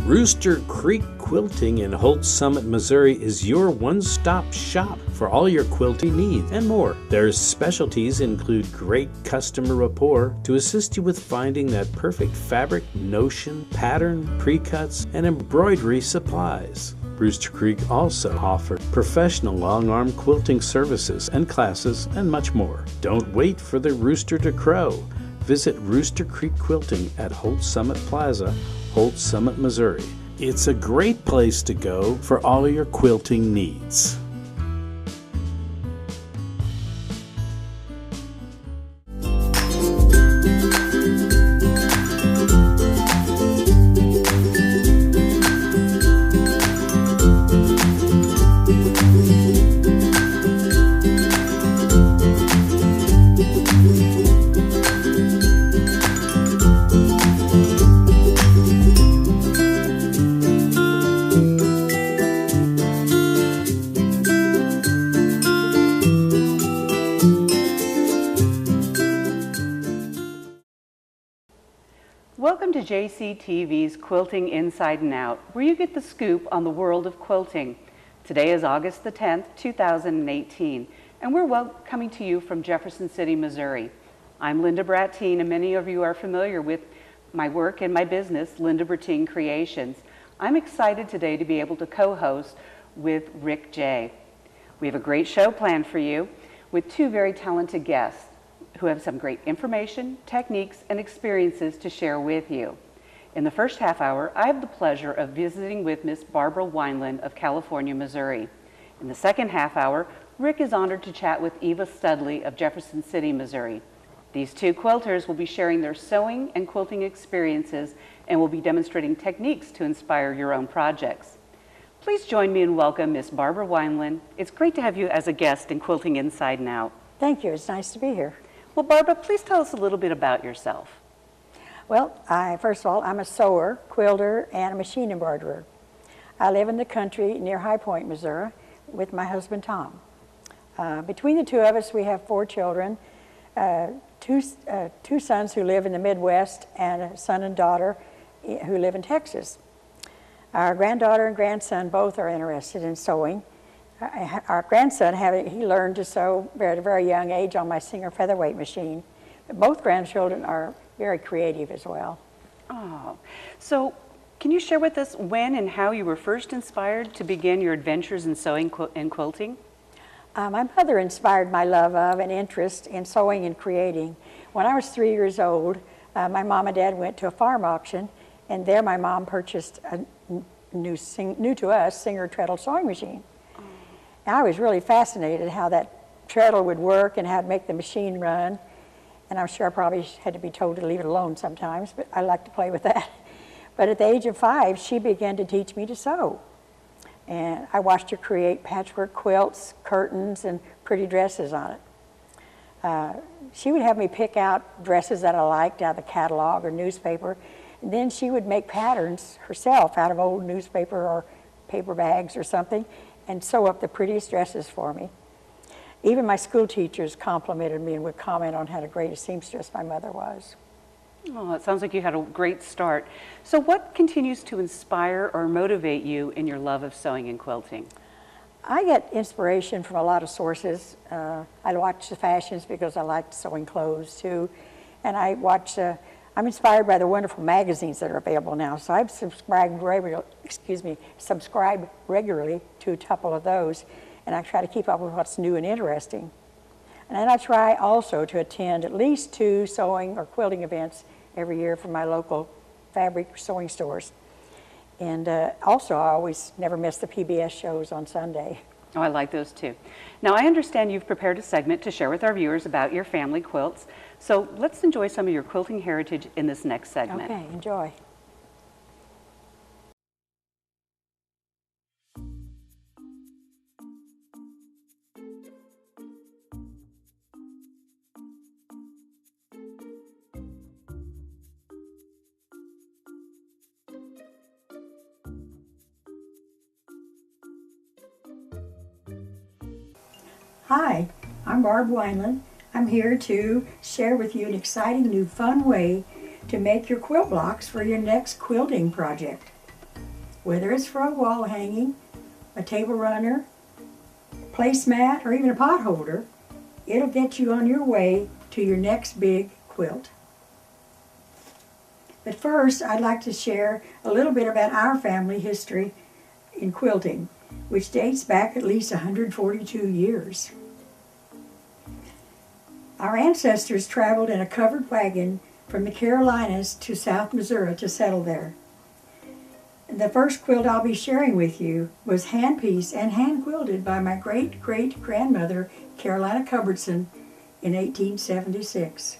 Rooster Creek Quilting in Holt Summit, Missouri is your one-stop shop for all your quilting needs and more. Their specialties include great customer rapport to assist you with finding that perfect fabric, notion, pattern, pre-cuts, and embroidery supplies. Rooster Creek also offers professional long-arm quilting services and classes and much more. Don't wait for the rooster to crow. Visit Rooster Creek Quilting at Holt Summit Plaza, Holt Summit, Missouri. It's a great place to go for all your quilting needs. Welcome to JCTV's Quilting Inside and Out, where you get the scoop on the world of quilting. Today is August the 10th, 2018, and we're coming to you from Jefferson City, Missouri. I'm Linda Bratten, and many of you are familiar with my work and my business, Linda Bratten Creations. I'm excited today to be able to co-host with Rick J. We have a great show planned for you with two very talented guests who have some great information, techniques, and experiences to share with you. In the first half hour, I have the pleasure of visiting with Miss Barbara Wineland of California, Missouri. In the second half hour, Rick is honored to chat with Eva Studley of Jefferson City, Missouri. These two quilters will be sharing their sewing and quilting experiences and will be demonstrating techniques to inspire your own projects. Please join me in welcome Miss Barbara Wineland. It's great to have you as a guest in Quilting Inside and Out. Thank you. It's nice to be here. Well, Barbara, please tell us a little bit about yourself. Well, first of all, I'm a sewer, quilter, and a machine embroiderer. I live in the country near High Point, Missouri, with my husband, Tom. Between the two of us, we have 4 children, two sons who live in the Midwest, and a son and daughter who live in Texas. Our granddaughter and grandson both are interested in sewing. Our grandson, he learned to sew at a very young age on my Singer featherweight machine. But both grandchildren are very creative as well. Oh, so can you share with us when and how you were first inspired to begin your adventures in sewing and quilting? My mother inspired my love of and interest in sewing and creating. When I was 3 years old, my mom and dad went to a farm auction, and there my mom purchased a new to us Singer treadle sewing machine. I was really fascinated how that treadle would work and how to make the machine run. And I'm sure I probably had to be told to leave it alone sometimes, but I like to play with that. But at the age of 5, she began to teach me to sew. And I watched her create patchwork quilts, curtains, and pretty dresses on it. She would have me pick out dresses that I liked out of the catalog or newspaper. And then she would make patterns herself out of old newspaper or paper bags or something, and sew up the prettiest dresses for me. Even my school teachers complimented me and would comment on how great a seamstress my mother was. Oh, it sounds like you had a great start. So what continues to inspire or motivate you in your love of sewing and quilting? I get inspiration from a lot of sources. I watch the fashions because I like sewing clothes too. And I'm inspired by the wonderful magazines that are available now. So I've subscribed regularly to a couple of those, and I try to keep up with what's new and interesting. And then I try also to attend at least 2 sewing or quilting events every year from my local fabric sewing stores. And also I always never miss the PBS shows on Sunday. Oh, I like those too. Now, I understand you've prepared a segment to share with our viewers about your family quilts. So let's enjoy some of your quilting heritage in this next segment. Okay, enjoy. Hi, I'm Barbara Wineland. I'm here to share with you an exciting new fun way to make your quilt blocks for your next quilting project. whether it's for a wall hanging, a table runner, placemat, or even a pot holder, it'll get you on your way to your next big quilt. But first, I'd like to share a little bit about our family history in quilting, which dates back at least 142 years. Our ancestors traveled in a covered wagon from the Carolinas to South Missouri to settle there. The first quilt I'll be sharing with you was hand-pieced and hand-quilted by my great-great-grandmother, Carolina Culbertson, in 1876.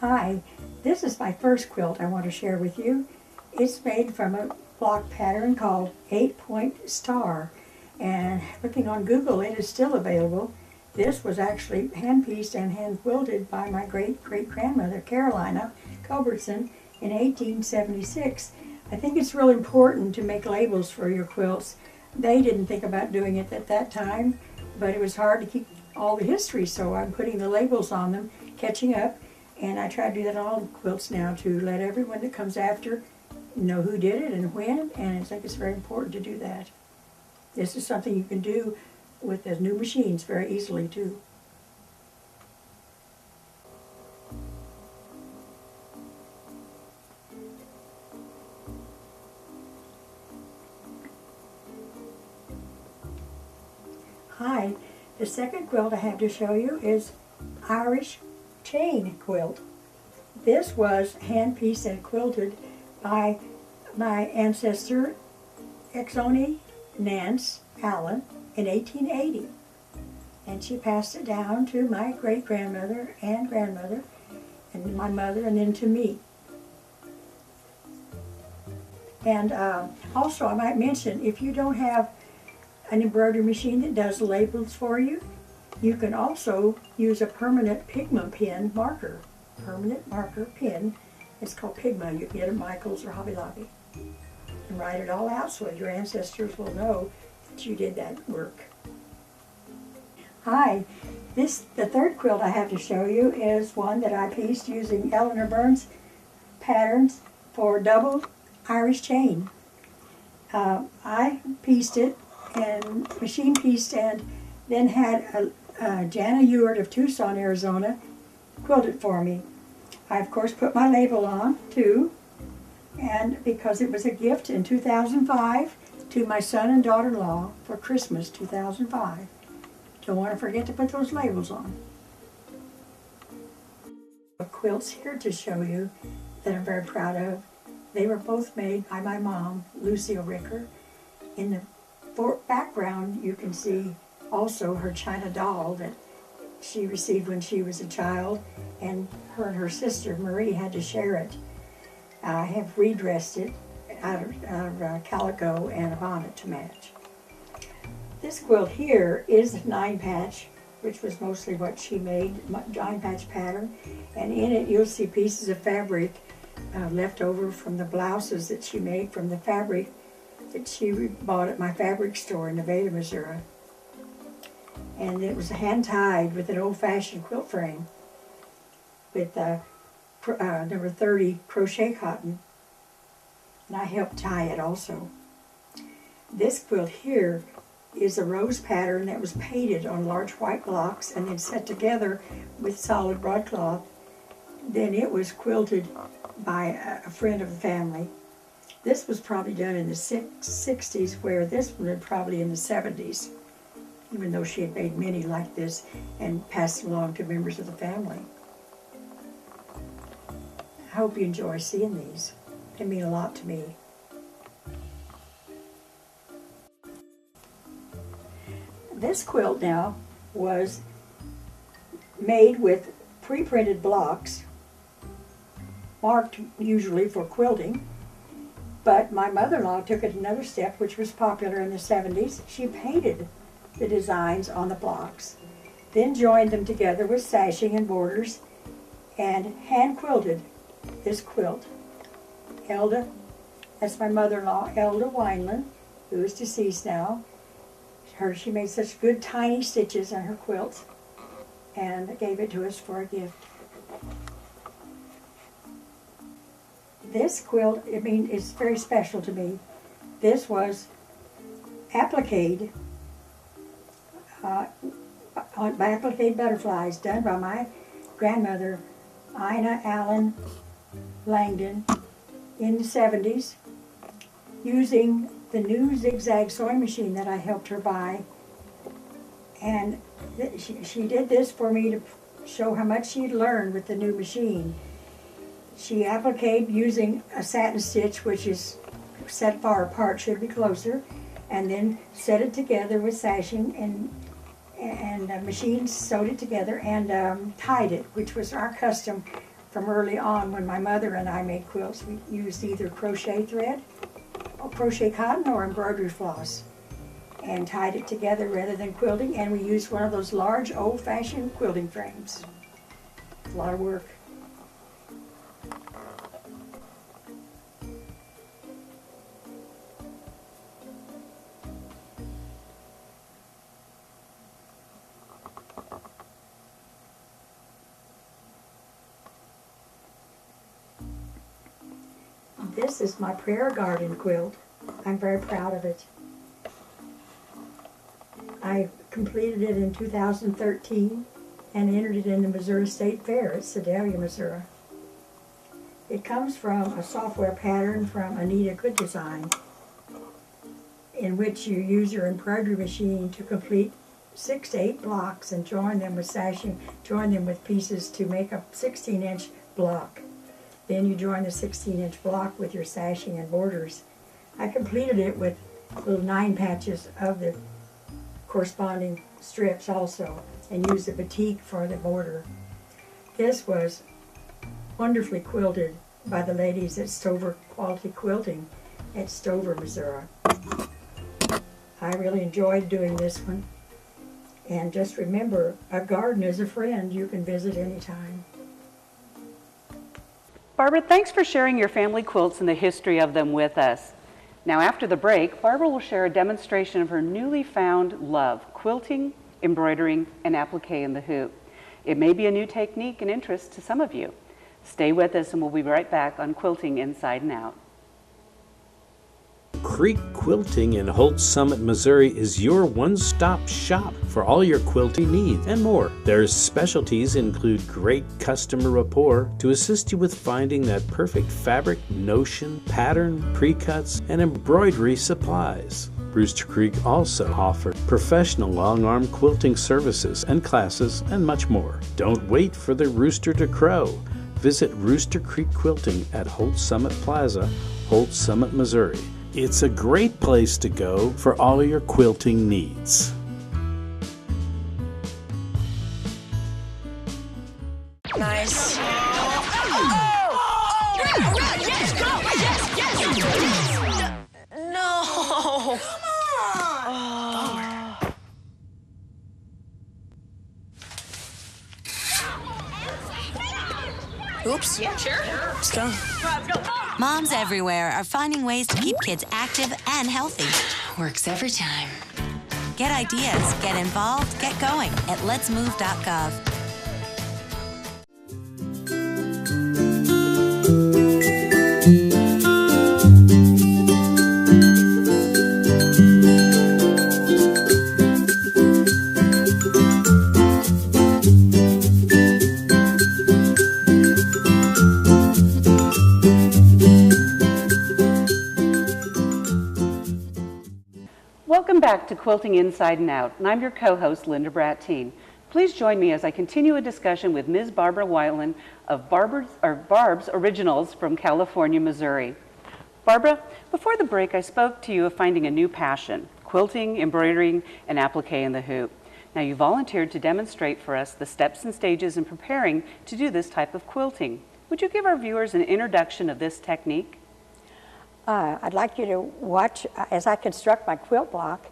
Hi, this is my first quilt I want to share with you. It's made from a block pattern called 8-Point Star, and looking on Google, it is still available. This was actually hand-pieced and hand-quilted by my great-great-grandmother, Carolina Culbertson, in 1876. I think it's real important to make labels for your quilts. They didn't think about doing it at that time, but it was hard to keep all the history, so I'm putting the labels on them, catching up, and I try to do that on all the quilts now to let everyone that comes after know who did it and when, and I think it's very important to do that. This is something you can do with the new machines very easily too. Hi, the second quilt I have to show you is Irish chain quilt. This was hand-pieced and quilted by my ancestor Exoni Nance Allen in 1880, and she passed it down to my great-grandmother and grandmother and my mother and then to me. And also I might mention, if you don't have an embroidery machine that does labels for you, you can also use a permanent Pigma pen marker. Permanent marker pen. It's called Pigma. You can get it at Michael's or Hobby Lobby. And write it all out so your ancestors will know that you did that work. Hi, the third quilt I have to show you is one that I pieced using Eleanor Burns patterns for double Irish chain. I pieced it and machine pieced and then had Jana Ewart of Tucson, Arizona quilt it for me. I of course put my label on too, and because it was a gift in 2005 to my son and daughter-in-law for Christmas 2005. Don't want to forget to put those labels on. Quilts here to show you that I'm very proud of. They were both made by my mom, Lucille Ricker. In the background you can see also her china doll that she received when she was a child, and her sister Marie had to share it. I have redressed it out of calico and a bonnet to match. This quilt here is a 9-patch, which was mostly what she made, 9-patch pattern, and in it you'll see pieces of fabric left over from the blouses that she made from the fabric that she bought at my fabric store in Nevada, Missouri. And it was hand-tied with an old-fashioned quilt frame with number 30 crochet cotton, and I helped tie it also. This quilt here is a rose pattern that was painted on large white blocks and then set together with solid broadcloth. Then it was quilted by a friend of the family. This was probably done in the 60s, where this one was probably in the 70s, even though she had made many like this and passed along to members of the family. I hope you enjoy seeing these. They mean a lot to me. This quilt now was made with pre-printed blocks, marked usually for quilting, but my mother-in-law took it another step, which was popular in the 70s. She painted the designs on the blocks, then joined them together with sashing and borders, and hand quilted this quilt. Elda, that's my mother-in-law, Eva Wineland, who is deceased now. She made such good tiny stitches on her quilts and gave it to us for a gift. This quilt, I mean, it's very special to me. This was appliqued, by appliqued butterflies done by my grandmother, Ina Allen Langdon, in the 70s, using the new zigzag sewing machine that I helped her buy. And she did this for me to show how much she'd learned with the new machine. She appliqued using a satin stitch, which is set far apart, should be closer, and then set it together with sashing, and the machine sewed it together and tied it, which was our custom from early on when my mother and I made quilts. We used either crochet thread, or crochet cotton, or embroidery floss, and tied it together rather than quilting, and we used one of those large old-fashioned quilting frames. A lot of work. This is my prayer garden quilt. I'm very proud of it. I completed it in 2013 and entered it in the Missouri State Fair at Sedalia, Missouri. It comes from a software pattern from Anita Good Design, in which you use your embroidery machine to complete 6 to 8 blocks and join them with sashing, join them with pieces to make a 16-inch block. Then you join the 16-inch block with your sashing and borders. I completed it with little 9 patches of the corresponding strips also, and used a batik for the border. This was wonderfully quilted by the ladies at Stover Quality Quilting at Stover, Missouri. I really enjoyed doing this one. And just remember, a garden is a friend you can visit anytime. Barbara, thanks for sharing your family quilts and the history of them with us. Now, after the break, Barbara will share a demonstration of her newly found love, quilting, embroidering, and applique in the hoop. It may be a new technique and interest to some of you. Stay with us and we'll be right back on Quilting Inside and Out. Creek Quilting in Holt Summit, Missouri is your one-stop shop for all your quilting needs and more. Their specialties include great customer rapport to assist you with finding that perfect fabric, notion, pattern, pre-cuts, and embroidery supplies. Rooster Creek also offers professional long-arm quilting services and classes and much more. Don't wait for the rooster to crow. Visit Rooster Creek Quilting at Holt Summit Plaza, Holt Summit, Missouri. It's a great place to go for all your quilting needs. Nice. Oh! Yes, go! Yes! No! Come on! Oops. Yeah, sure. Let's go. Moms everywhere are finding ways to keep kids active and healthy. Works every time. Get ideas, get involved, get going at letsmove.gov. Welcome back to Quilting Inside and Out, and I'm your co-host, Linda Bratten. Please join me as I continue a discussion with Ms. Barbara Wineland of Barb's Originals from California, Missouri. Barbara, before the break, I spoke to you of finding a new passion, quilting, embroidering, and applique in the hoop. Now, you volunteered to demonstrate for us the steps and stages in preparing to do this type of quilting. Would you give our viewers an introduction of this technique? I'd like you to watch as I construct my quilt block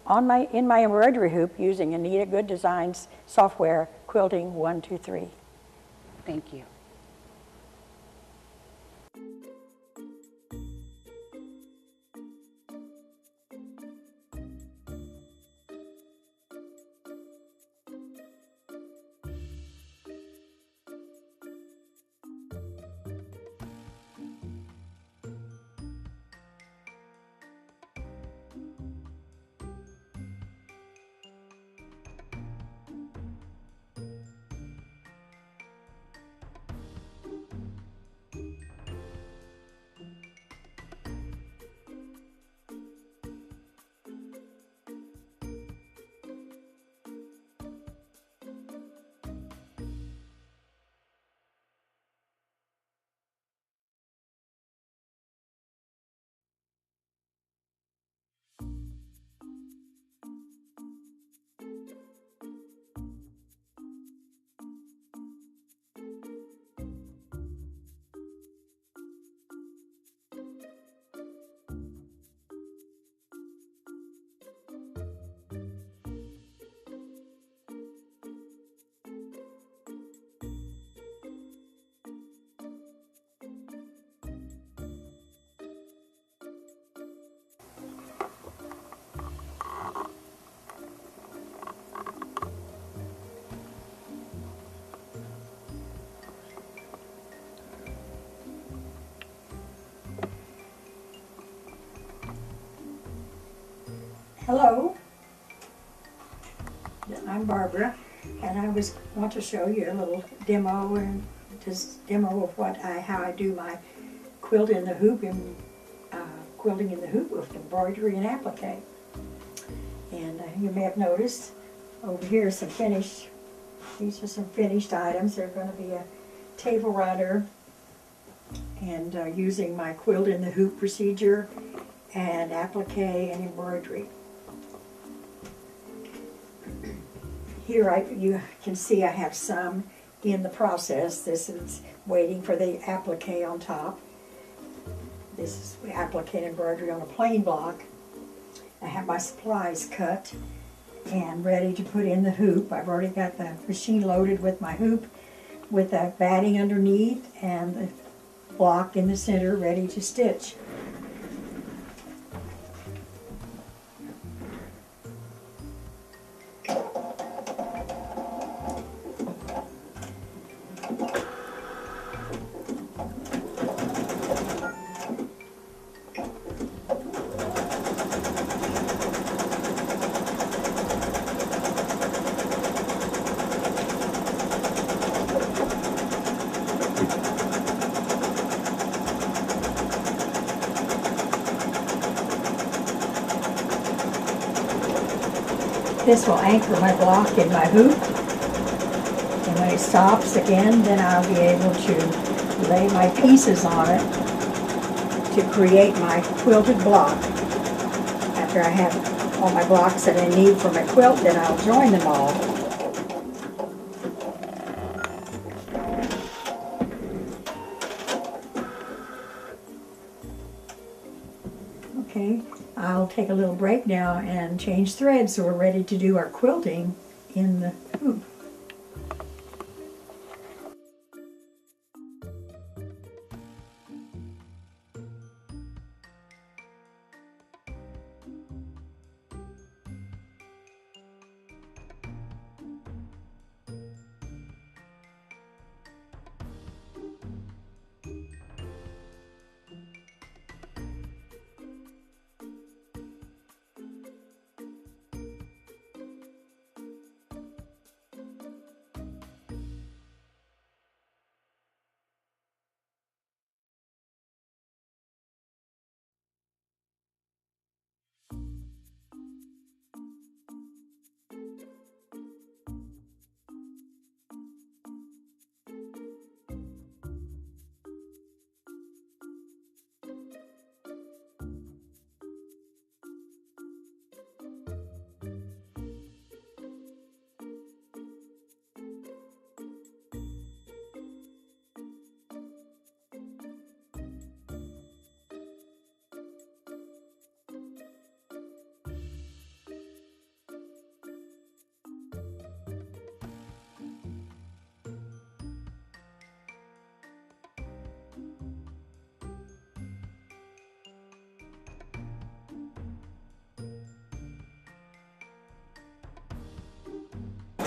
in my embroidery hoop using Anita Good Design's software, Quilting 123. Thank you. Hello, I'm Barbara, and I want to show you a little demo and just demo of how I do my quilt in the hoop and quilting in the hoop with embroidery and applique. And you may have noticed over here some finished. These are some finished items. They're going to be a table runner, and using my quilt in the hoop procedure and applique and embroidery. Here you can see I have some in the process. This is waiting for the applique on top. This is applique and embroidery on a plain block. I have my supplies cut and ready to put in the hoop. I've already got the machine loaded with my hoop with the batting underneath and the block in the center ready to stitch. This will anchor my block in my hoop, and when it stops again, then I'll be able to lay my pieces on it to create my quilted block. After I have all my blocks that I need for my quilt, then I'll join them all. Okay, I'll take a little break now and change threads so we're ready to do our quilting in the hoop.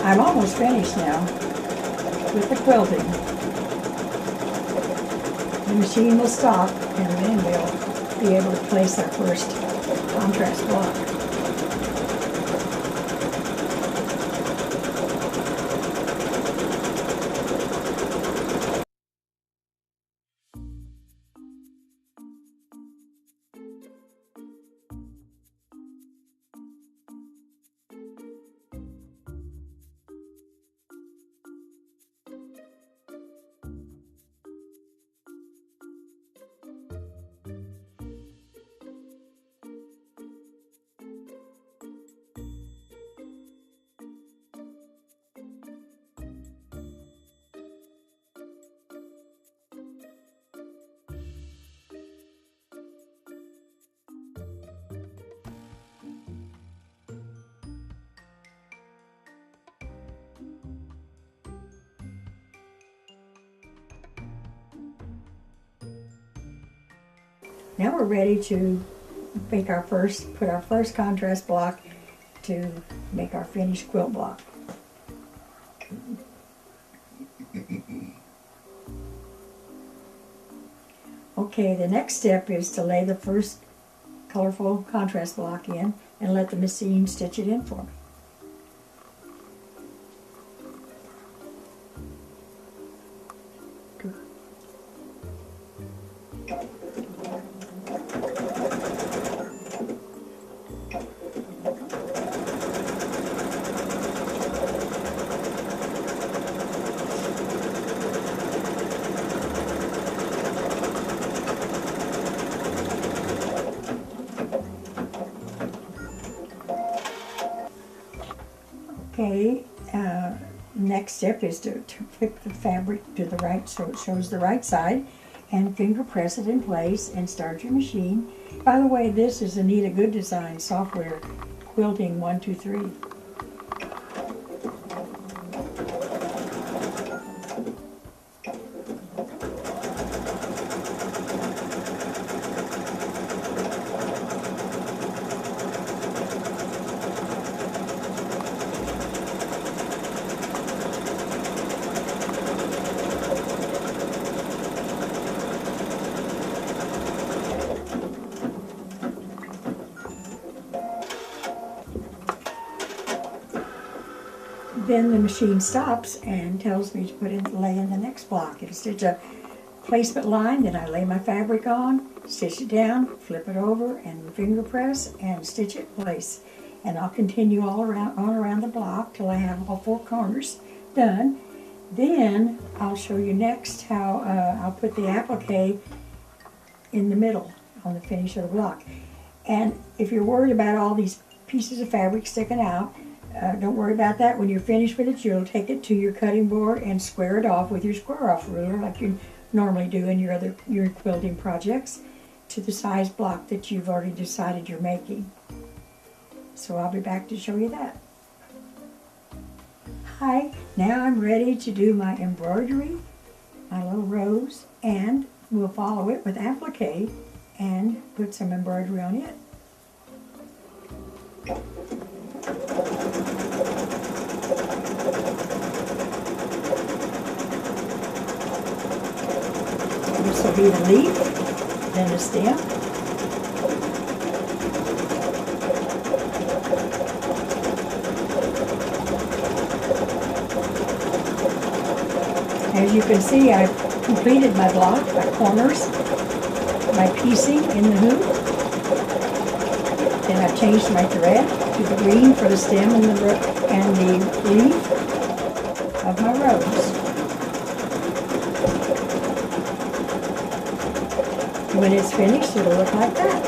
I'm almost finished now with the quilting. The machine will stop and then we'll be able to place our first contrast block. Now we're ready to put our first contrast block to make our finished quilt block. Okay, the next step is to lay the first colorful contrast block in and let the machine stitch it in for me. Okay, next step is to flip the fabric to the right so it shows the right side, and finger press it in place and start your machine. By the way, this is Anita Good Design software, Quilting 123. Then the machine stops and tells me to lay in the next block. It'll stitch a placement line, then I lay my fabric on, stitch it down, flip it over, and finger press and stitch it in place. And I'll continue all around the block till I have all 4 corners done. Then I'll show you next how I'll put the applique in the middle on the finish of the block. And if you're worried about all these pieces of fabric sticking out, don't worry about that. When you're finished with it, you'll take it to your cutting board and square it off with your square off ruler like you normally do in your quilting projects to the size block that you've already decided you're making. So I'll be back to show you that. Hi, now I'm ready to do my embroidery, my little rose, and we'll follow it with applique and put some embroidery on it. This will be the leaf, then the stem. As you can see, I've completed my block, my corners, my piecing in the hoop. Then I've changed my thread to the green for the stem and the leaf of my rose. When it's finished, it'll look like that.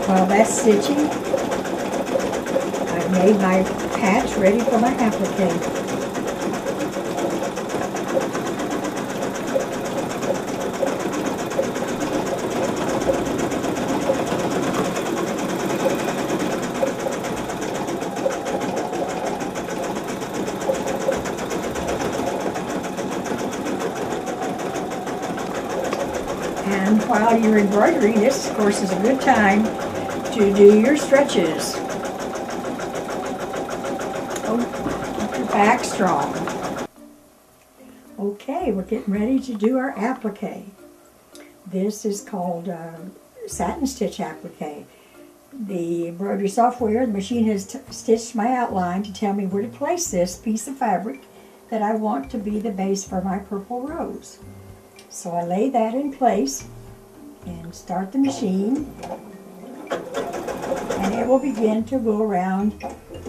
While that's stitching, I've made my patch ready for my applique. And while you're embroidering, this of course is a good time to do your stretches. Keep your back strong. Okay, we're getting ready to do our applique. This is called satin stitch applique. The embroidery software, the machine has stitched my outline to tell me where to place this piece of fabric that I want to be the base for my purple rose. So I lay that in place and start the machine, and it will begin to go around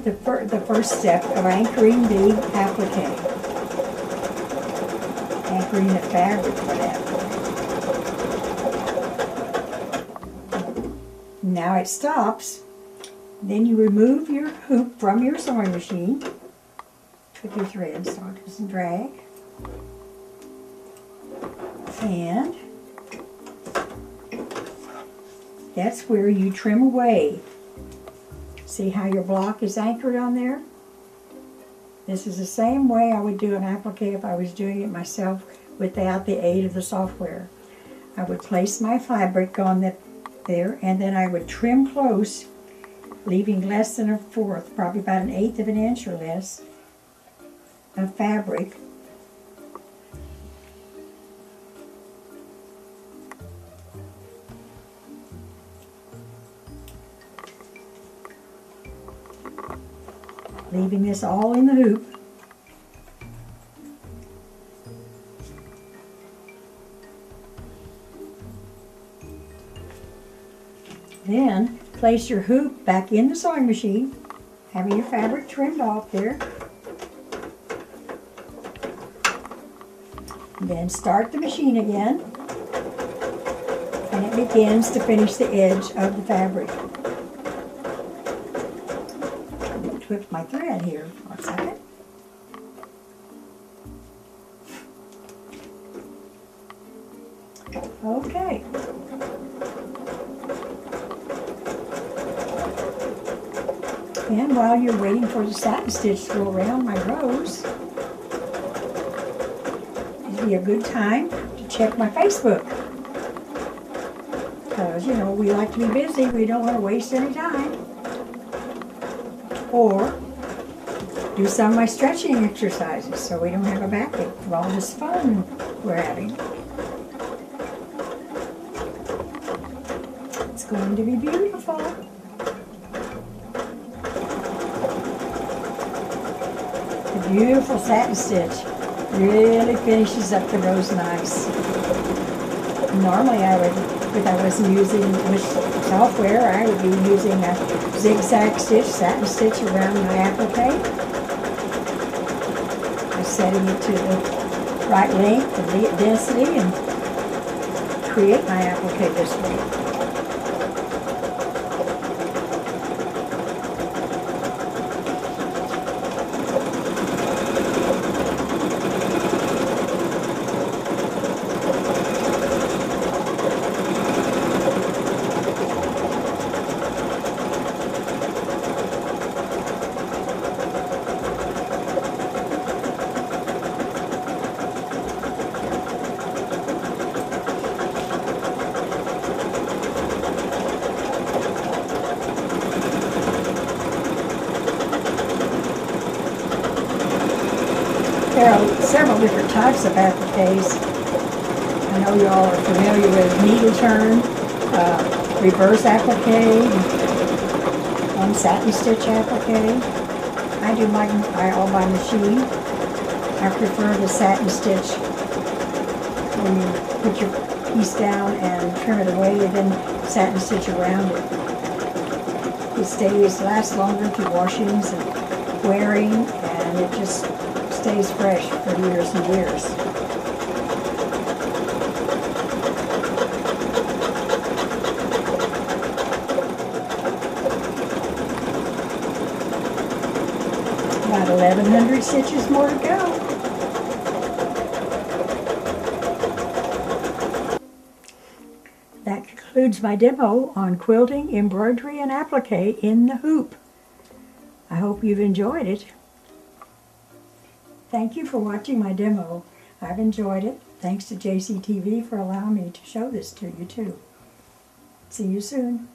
the first step of anchoring the applique, anchoring the fabric for that. Now it stops. Then you remove your hoop from your sewing machine with your thread, so it doesn't drag. And that's where you trim away. See how your block is anchored on there? This is the same way I would do an applique if I was doing it myself without the aid of the software. I would place my fabric on there, and then I would trim close, leaving less than a fourth, probably about 1/8 of an inch or less, of fabric. Leaving this all in the hoop. Then place your hoop back in the sewing machine, having your fabric trimmed off there. Then start the machine again, and it begins to finish the edge of the fabric. Let me twist my thread here for a second. Okay. And while you're waiting for the satin stitch to go around my rows, it'd be a good time to check my Facebook. Because, you know, we like to be busy. We don't want to waste any time. Or do some of my stretching exercises so we don't have a backache from all this fun we're having. It's going to be beautiful. The beautiful satin stitch really finishes up the rows nice. Normally if I wasn't using much software, I would be using a zigzag stitch, satin stitch around my applique. I'm setting it to the right length and density and create my applique this way. There are several different types of appliques. I know you all are familiar with needle turn, reverse applique, one satin stitch applique. I do mine all by machine. I prefer the satin stitch when you put your piece down and trim it away and then satin stitch around it. It lasts longer through washings and wearing, and it just stays fresh for years and years. About 1,100 stitches more to go. That concludes my demo on quilting, embroidery, and applique in the hoop. I hope you've enjoyed it. Thank you for watching my demo. I've enjoyed it. Thanks to JCTV for allowing me to show this to you too. See you soon.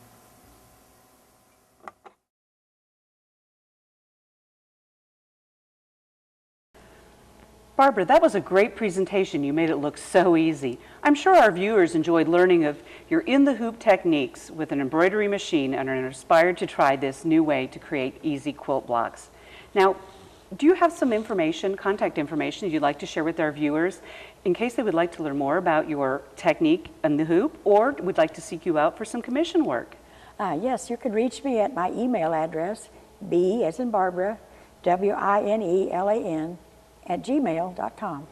Barbara, that was a great presentation. You made it look so easy. I'm sure our viewers enjoyed learning of your in-the-hoop techniques with an embroidery machine and are inspired to try this new way to create easy quilt blocks. Now, do you have some information, contact information you'd like to share with our viewers in case they would like to learn more about your technique in the hoop or would like to seek you out for some commission work? Yes, you can reach me at my email address, B as in Barbara, WINELAN, @gmail.com.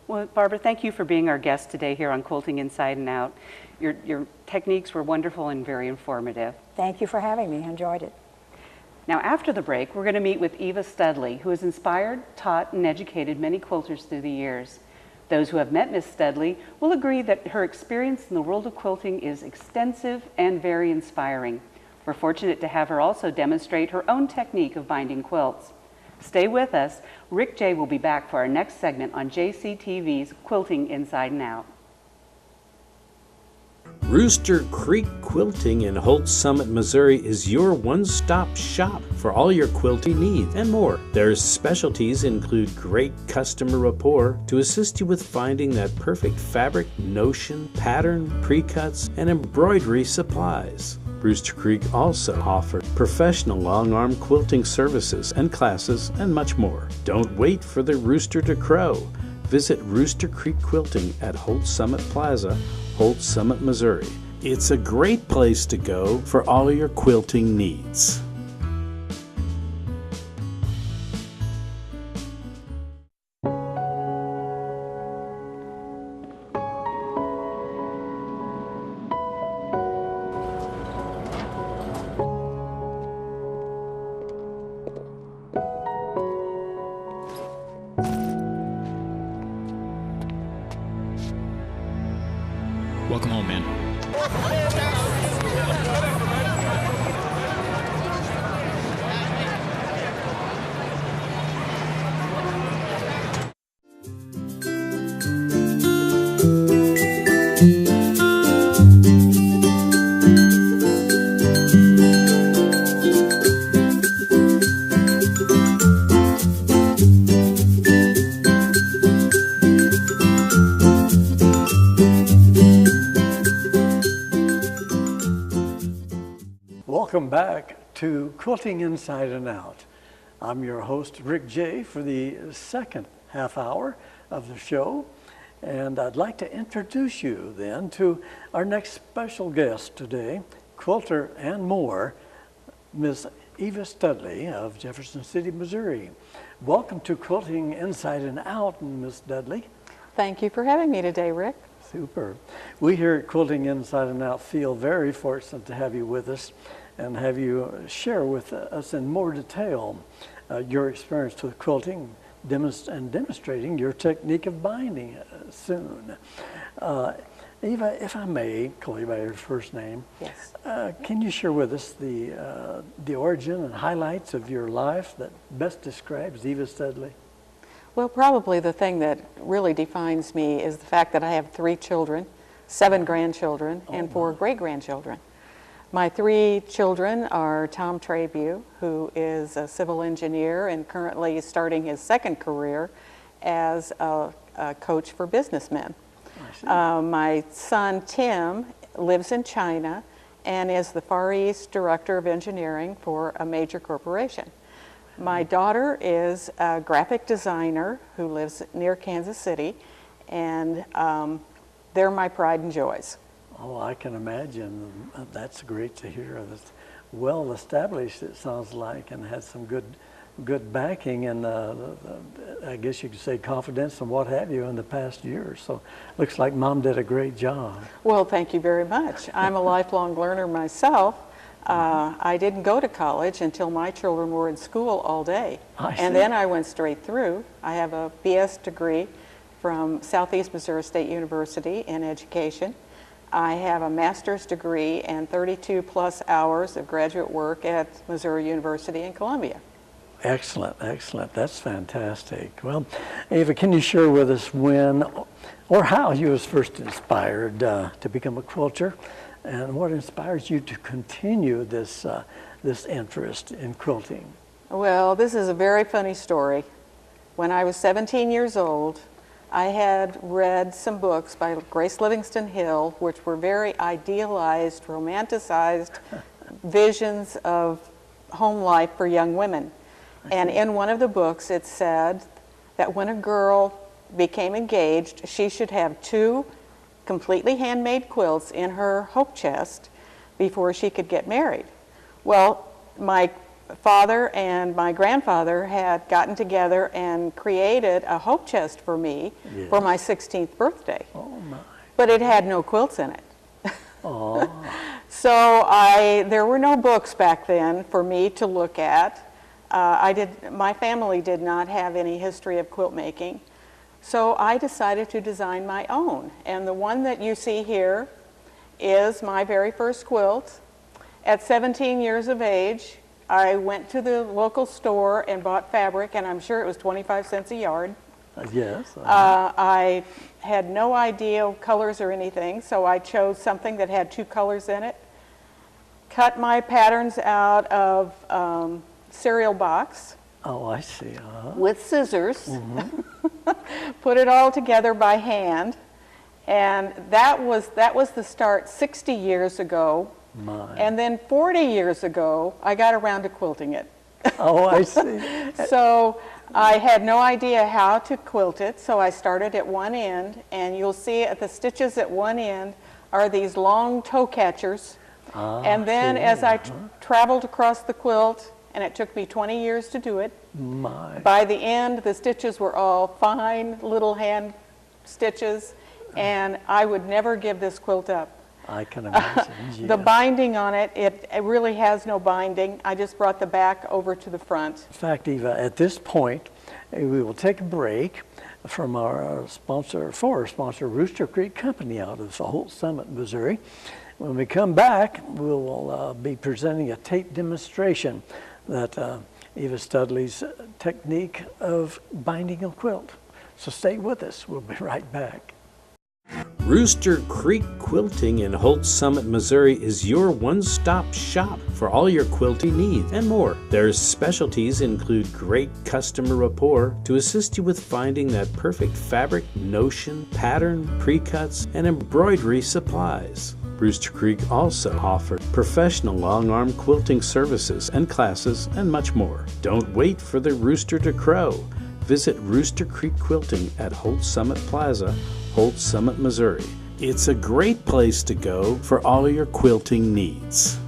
Well, Barbara, thank you for being our guest today here on Quilting Inside and Out. Your techniques were wonderful and very informative. Thank you for having me. I enjoyed it. Now, after the break, we're going to meet with Eva Studley, who has inspired, taught, and educated many quilters through the years. Those who have met Miss Studley will agree that her experience in the world of quilting is extensive and very inspiring. We're fortunate to have her also demonstrate her own technique of binding quilts. Stay with us. Rick J. will be back for our next segment on JCTV's Quilting Inside and Out. Rooster Creek Quilting in Holt Summit, Missouri is your one-stop shop for all your quilting needs and more. Their specialties include great customer rapport to assist you with finding that perfect fabric, notion, pattern, pre-cuts, and embroidery supplies. Rooster Creek also offers professional long-arm quilting services and classes and much more. Don't wait for the rooster to crow. Visit Rooster Creek Quilting at Holt Summit Plaza, Holt Summit, Missouri. It's a great place to go for all your quilting needs. Welcome home, man. Welcome back to Quilting Inside and Out. I'm your host, Rick J., for the second half hour of the show. And I'd like to introduce you then to our next special guest today, quilter and more, Ms. Eva Studley of Jefferson City, Missouri. Welcome to Quilting Inside and Out, Ms. Studley. Thank you for having me today, Rick. Super. We here at Quilting Inside and Out feel very fortunate to have you with us and have you share with us in more detail your experience with quilting and demonstrating your technique of binding soon. Eva, if I may call you by your first name, Yes. Can you share with us the origin and highlights of your life that best describes Eva Studley? Well, probably the thing that really defines me is the fact that I have 3 children, 7 grandchildren, and 4 great-grandchildren. My 3 children are Tom Trabue, who is a civil engineer and currently starting his second career as a coach for businessmen. My son Tim lives in China and is the Far East Director of Engineering for a major corporation. My daughter is a graphic designer who lives near Kansas City, and they're my pride and joys. Oh, I can imagine. That's great to hear. That's well established, it sounds like, and has some good backing and I guess you could say confidence and what have you in the past years. So looks like Mom did a great job. Well, thank you very much. I'm a lifelong learner myself. I didn't go to college until my children were in school all day. And then I went straight through. I have a BS degree from Southeast Missouri State University in education. I have a master's degree and 32 plus hours of graduate work at Missouri University in Columbia. Excellent, excellent. That's fantastic. Well, Eva, can you share with us when or how you was first inspired to become a quilter, and what inspires you to continue this interest in quilting? Well, this is a very funny story. When I was 17 years old, I had read some books by Grace Livingston Hill, which were very idealized, romanticized visions of home life for young women. And in one of the books, it said that when a girl became engaged, she should have 2 completely handmade quilts in her hope chest before she could get married. Well, my father and my grandfather had gotten together and created a hope chest for me for my 16th birthday. Oh my. But it had no quilts in it. Oh. So there were no books back then for me to look at. My family did not have any history of quilt making. So I decided to design my own. And the one that you see here is my very first quilt. At 17 years of age, I went to the local store and bought fabric, and I'm sure it was 25 cents a yard. Yes. I had no idea colors or anything, so I chose something that had 2 colors in it. Cut my patterns out of cereal box. Oh, I see. With scissors. Put it all together by hand, and that was the start 60 years ago. My. And then 40 years ago, I got around to quilting it. Oh, I see. So I had no idea how to quilt it, so I started at one end, and you'll see at the stitches at one end are these long toe catchers. And then as I traveled across the quilt, and it took me 20 years to do it, by the end the stitches were all fine little hand stitches, and I would never give this quilt up. I can imagine. The binding on it, it really has no binding. I just brought the back over to the front. In fact, Eva, at this point, we will take a break from our sponsor, Rooster Creek Company out of Holt Summit, Missouri. When we come back, we will be presenting a tape demonstration that Eva Studley's technique of binding a quilt. So stay with us. We'll be right back. Rooster Creek Quilting in Holt Summit, Missouri is your one-stop shop for all your quilting needs and more. Their specialties include great customer rapport to assist you with finding that perfect fabric, notion, pattern, pre-cuts, and embroidery supplies. Rooster Creek also offers professional long-arm quilting services and classes and much more. Don't wait for the rooster to crow. Visit Rooster Creek Quilting at Holt Summit Plaza, Holt Summit, Missouri. It's a great place to go for all your quilting needs.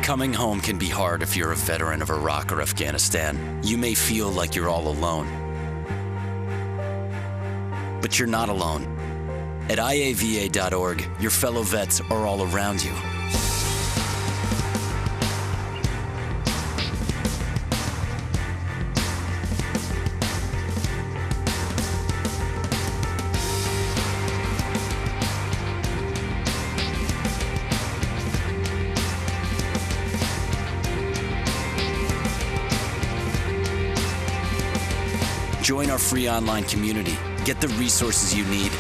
Coming home can be hard if you're a veteran of Iraq or Afghanistan. You may feel like you're all alone. But you're not alone. At iava.org, your fellow vets are all around you. Join our free online community, get the resources you need,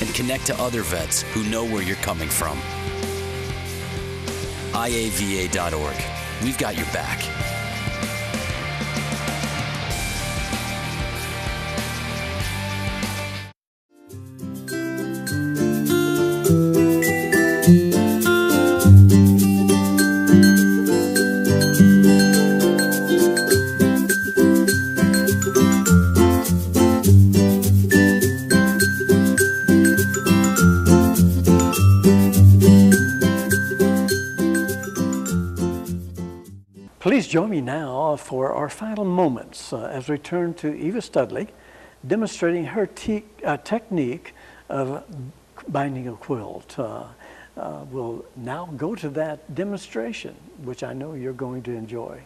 and connect to other vets who know where you're coming from. iava.org. We've got your back. Please join me now for our final moments as we turn to Eva Studley demonstrating her technique of binding a quilt. We'll now go to that demonstration, which I know you're going to enjoy.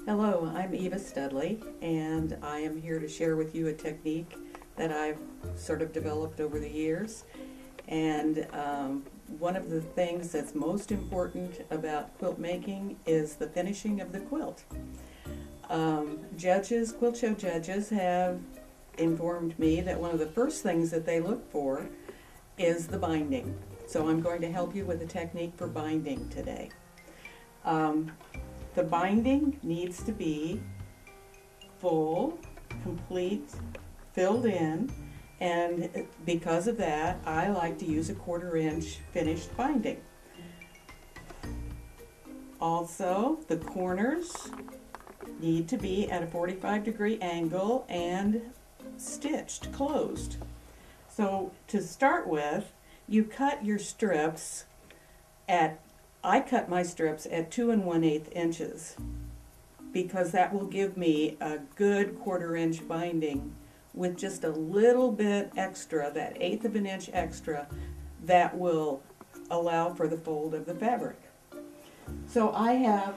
Hello, I'm Eva Studley, and I am here to share with you a technique that I've sort of developed over the years. And one of the things that's most important about quilt making is the finishing of the quilt. Quilt show judges have informed me that one of the first things that they look for is the binding. So I'm going to help you with a technique for binding today. The binding needs to be full, complete, filled in, and because of that, I like to use a 1/4 inch finished binding. Also, the corners need to be at a 45-degree angle and stitched closed. So to start with, you cut your strips I cut my strips at 2 1/8 inches because that will give me a good 1/4 inch binding with just a little bit extra, that 1/8 of an inch extra, that will allow for the fold of the fabric. So I have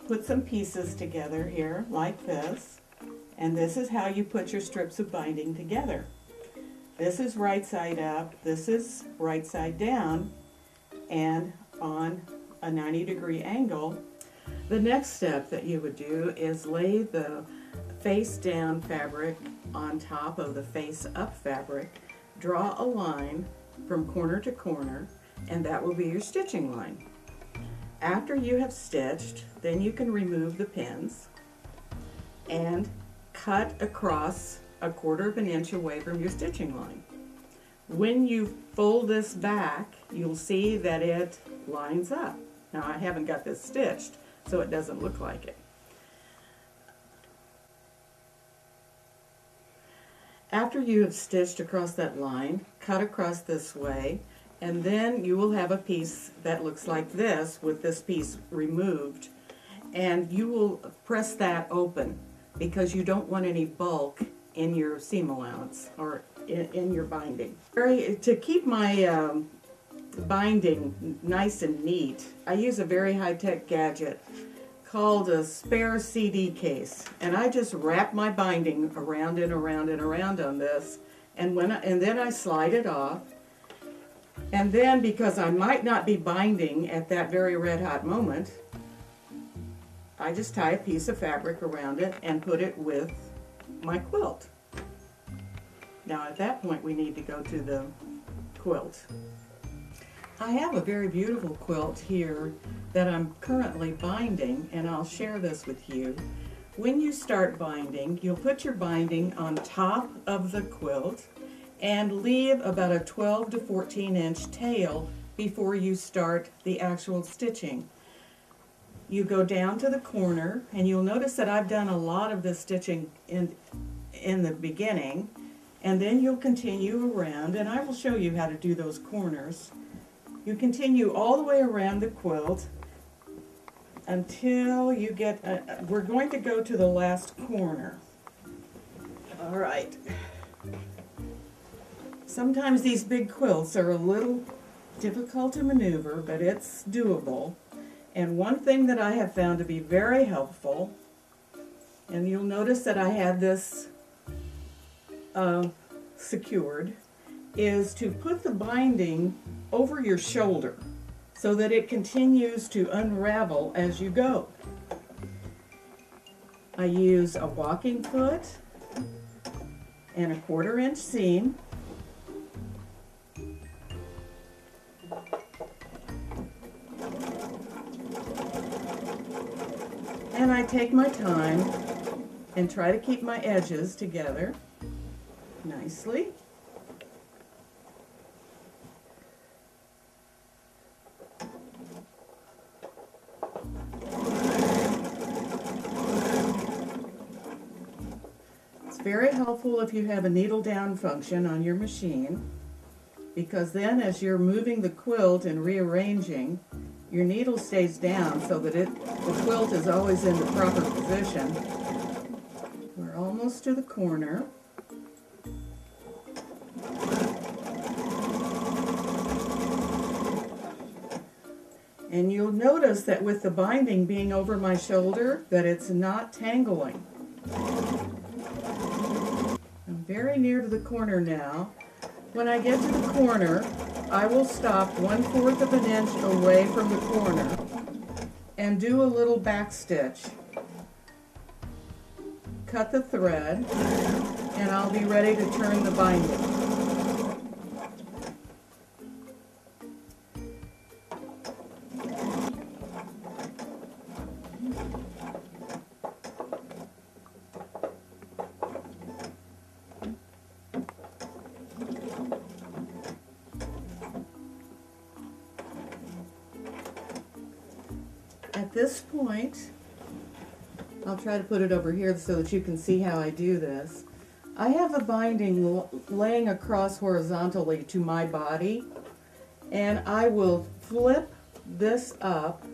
put some pieces together here like this, and this is how you put your strips of binding together. This is right side up, this is right side down, and on a 90-degree angle. The next step that you would do is lay the face down fabric on top of the face up fabric, draw a line from corner to corner, and that will be your stitching line. After you have stitched, then you can remove the pins and cut across 1/4 of an inch away from your stitching line. When you fold this back, you'll see that it lines up. Now I haven't got this stitched, so it doesn't look like it. After you have stitched across that line, cut across this way, and then you will have a piece that looks like this with this piece removed, and you will press that open because you don't want any bulk in your seam allowance or in your binding. To keep my binding nice and neat, I use a very high-tech gadget called a spare CD case, and I just wrap my binding around and around and around on this, and then I slide it off. And then, because I might not be binding at that very red hot moment, I just tie a piece of fabric around it and put it with my quilt. Now at that point we need to go to the quilt. I have a very beautiful quilt here that I'm currently binding, and I'll share this with you. When you start binding, you'll put your binding on top of the quilt and leave about a 12 to 14 inch tail before you start the actual stitching. You go down to the corner, and you'll notice that I've done a lot of this stitching in the beginning, and then you'll continue around, and I will show you how to do those corners. You continue all the way around the quilt until you get, we're going to go to the last corner. All right. Sometimes these big quilts are a little difficult to maneuver, but it's doable. And one thing that I have found to be very helpful, and you'll notice that I had this secured, is to put the binding over your shoulder so that it continues to unravel as you go. I use a walking foot and a 1/4 inch seam. And I take my time and try to keep my edges together nicely. It's very helpful if you have a needle down function on your machine, because then as you're moving the quilt and rearranging, your needle stays down so that the quilt is always in the proper position. We're almost to the corner. And you'll notice that with the binding being over my shoulder, that it's not tangling. I'm very near to the corner now. When I get to the corner, I will stop 1/4 of an inch away from the corner and do a little back stitch. Cut the thread, and I'll be ready to turn the binding. At this point, I'll try to put it over here so that you can see how I do this. I have a binding laying across horizontally to my body, and I will flip this up,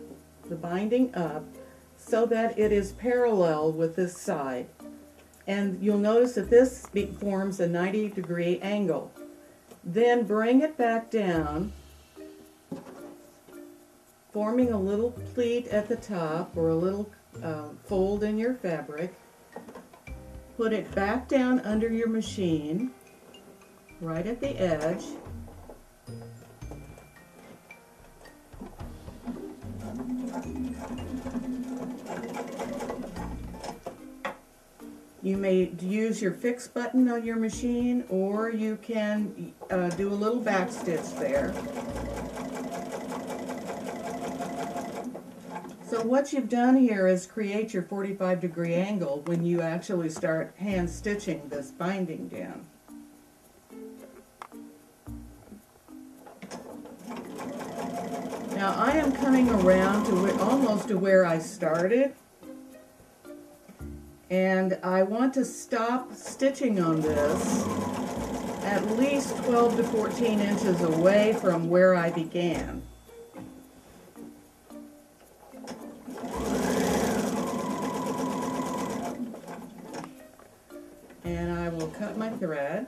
the binding up, so that it is parallel with this side. And you'll notice that this forms a 90-degree angle. Then bring it back down, forming a little pleat at the top or a little fold in your fabric. Put it back down under your machine, right at the edge. You may use your fix button on your machine, or you can do a little back stitch there. So what you've done here is create your 45-degree angle when you actually start hand stitching this binding down. Now I am coming around to almost to where I started. And I want to stop stitching on this at least 12 to 14 inches away from where I began. And I will cut my thread,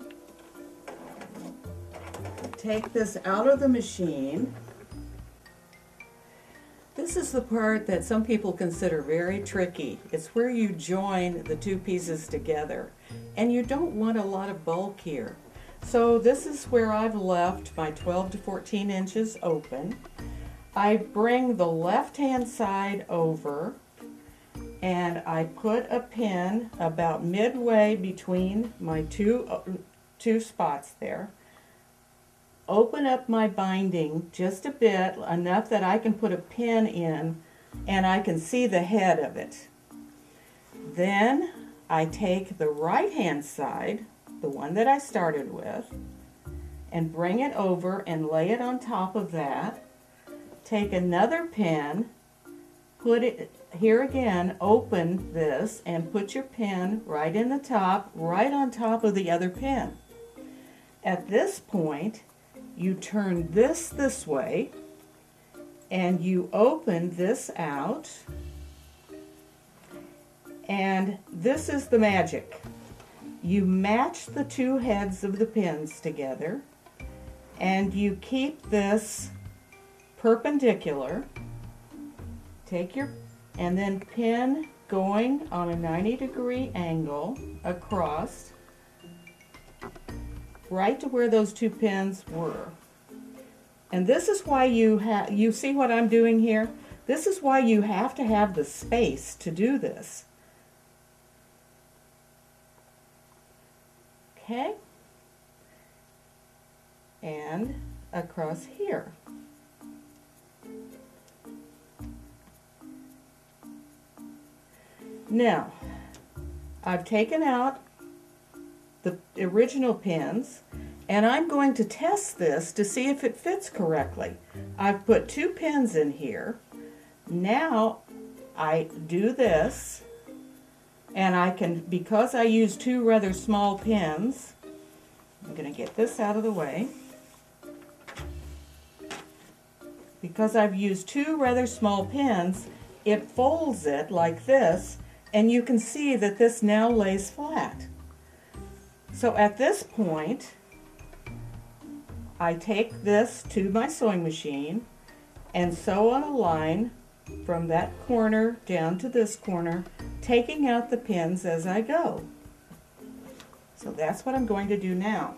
take this out of the machine. This is the part that some people consider very tricky. It's where you join the two pieces together, and you don't want a lot of bulk here. So this is where I've left my 12 to 14 inches open. I bring the left-hand side over, and I put a pin about midway between my two spots there. Open up my binding just a bit, enough that I can put a pin in and I can see the head of it. Then I take the right hand side, the one that I started with, and bring it over and lay it on top of that. Take another pin, put it here again, open this and put your pin right in the top, right on top of the other pin. At this point, you turn this way and you open this out, and this is the magic. You match the two heads of the pins together and you keep this perpendicular. Take your and then pin going on a 90-degree angle across right to where those two pins were. And this is why you see what I'm doing here? This is why you have to have the space to do this. Okay? And across here. Now, I've taken out the original pins, and I'm going to test this to see if it fits correctly. I've put two pins in here. Now I do this, and I can, because I use two rather small pins, I'm going to get this out of the way. Because I've used two rather small pins, it folds it like this, and you can see that this now lays flat. So at this point, I take this to my sewing machine and sew on a line from that corner down to this corner, taking out the pins as I go. So that's what I'm going to do now.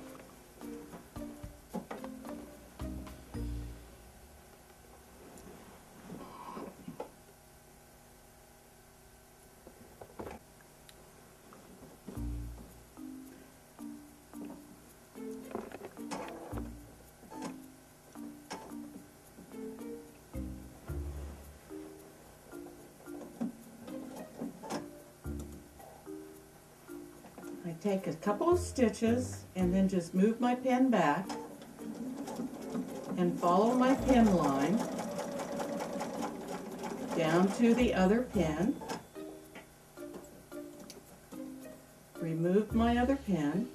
Take a couple of stitches and then just move my pin back and follow my pin line down to the other pin. Remove my other pin.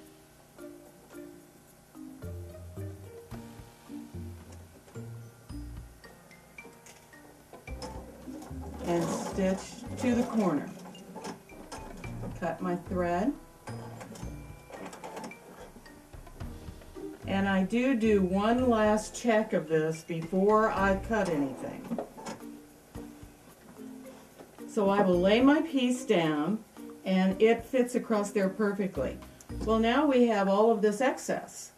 And stitch to the corner. cut my thread. And I do one last check of this before I cut anything. So I will lay my piece down and it fits across there perfectly. Well, now we have all of this excess.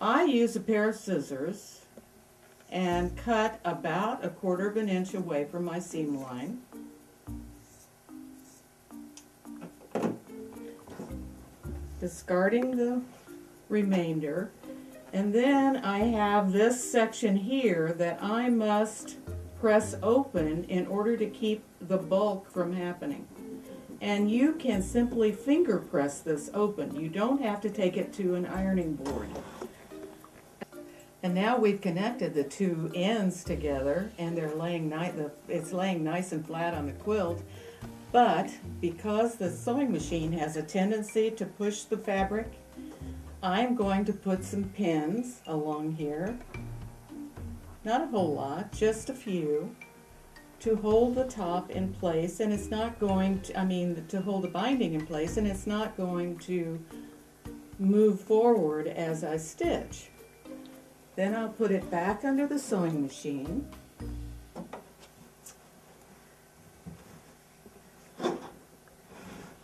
I use a pair of scissors and cut about 1/4 of an inch away from my seam line. Discarding the remainder. And then I have this section here that I must press open in order to keep the bulk from happening. And you can simply finger press this open. You don't have to take it to an ironing board. And now we've connected the two ends together and they're laying it's laying nice and flat on the quilt. But because the sewing machine has a tendency to push the fabric, I'm going to put some pins along here. Not a whole lot, just a few, to hold the top in place, and it's not going to, to hold the binding in place, and it's not going to move forward as I stitch. Then I'll put it back under the sewing machine.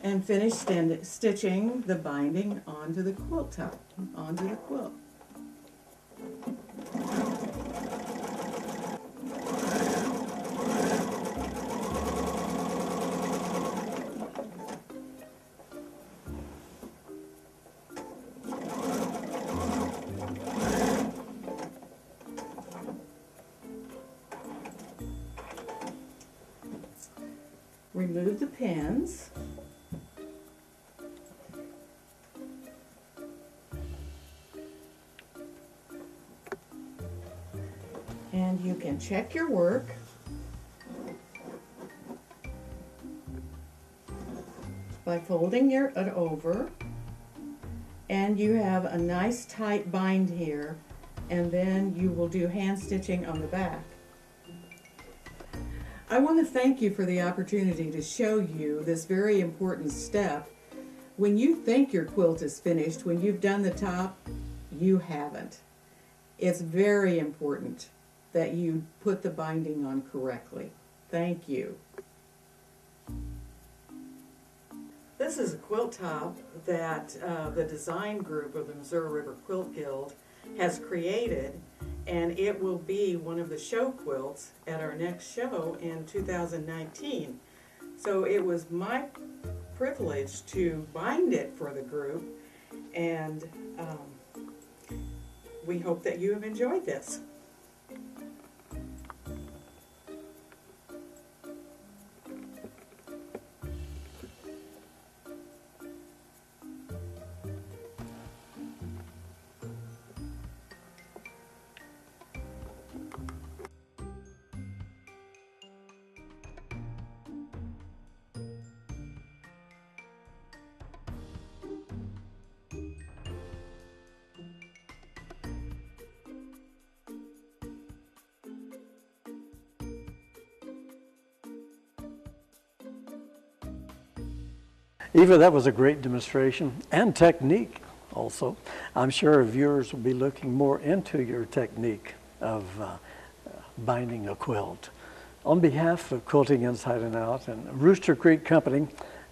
And finish stitching the binding onto the quilt top, onto the quilt. Remove the pins. And you can check your work. By folding it over, and you have a nice tight bind here, and then you will do hand stitching on the back. I want to thank you for the opportunity to show you this very important step. When you think your quilt is finished, when you've done the top, you haven't. It's very important that you put the binding on correctly. Thank you. This is a quilt top that the design group of the Missouri River Quilt Guild has created, and it will be one of the show quilts at our next show in 2019. So it was my privilege to bind it for the group, and we hope that you have enjoyed this. Eva, that was a great demonstration and technique also. I'm sure our viewers will be looking more into your technique of binding a quilt. On behalf of Quilting Inside and Out and Rooster Creek Company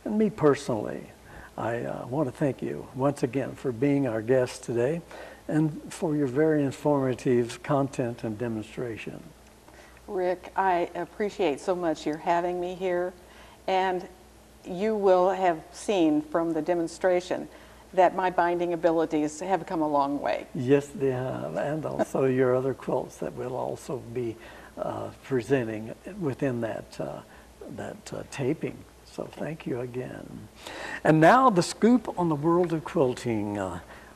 and me personally, I want to thank you once again for being our guest today and for your very informative content and demonstration. Rick, I appreciate so much your having me here, and you will have seen from the demonstration that my binding abilities have come a long way. Yes, they have, and also your other quilts that will also be presenting within that taping. So thank you again. And now the scoop on the world of quilting.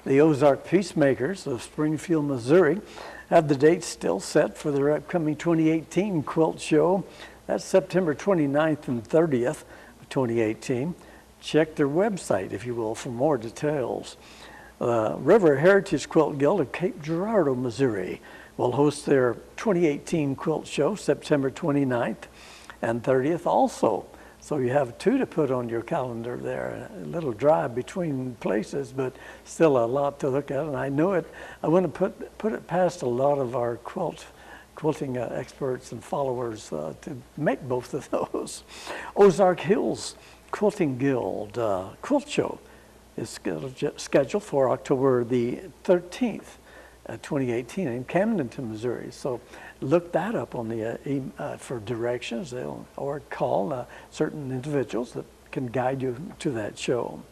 The Ozark Peacemakers of Springfield, Missouri have the date still set for their upcoming 2018 quilt show. That's September 29th and 30th. 2018. Check their website, if you will, for more details. River Heritage Quilt Guild of Cape Girardeau, Missouri will host their 2018 quilt show September 29th and 30th also. So you have 2 to put on your calendar there. A little drive between places, but still a lot to look at. And I know it. I want to put it past a lot of our quilting experts and followers to make both of those. Ozark Hills Quilting Guild Quilt Show is scheduled for October the 13th, 2018 in Camdenton, Missouri. So look that up on the for directions, or call certain individuals that can guide you to that show.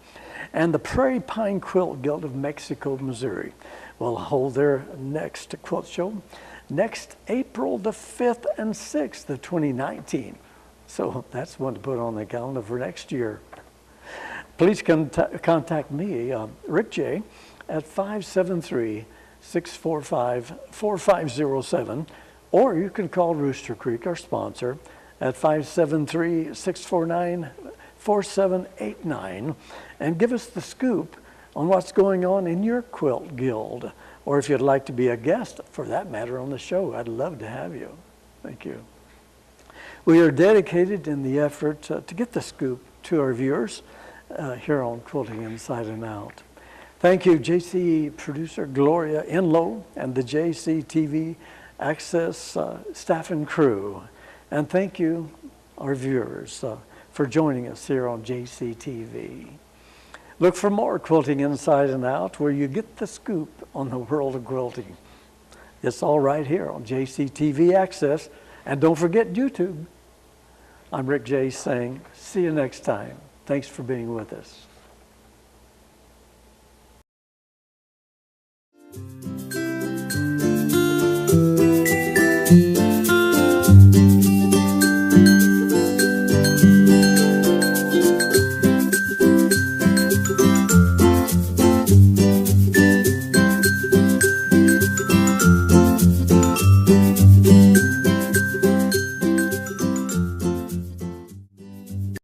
And the Prairie Pine Quilt Guild of Mexico, Missouri will hold their next quilt show next April the 5th and 6th of 2019. So that's one to put on the calendar for next year. Please contact me, Rick J, at 573-645-4507, or you can call Rooster Creek, our sponsor, at 573-649-4789, and give us the scoop on what's going on in your quilt guild. Or if you'd like to be a guest, for that matter, on the show, I'd love to have you. Thank you. We are dedicated in the effort to get the scoop to our viewers here on Quilting Inside and Out. Thank you, JC producer Gloria Enlow and the JC TV Access staff and crew. And thank you, our viewers, for joining us here on JC TV. Look for more Quilting Inside and Out, where you get the scoop on the world of quilting. It's all right here on JC TV Access. And don't forget YouTube. I'm Rick J saying, see you next time. Thanks for being with us.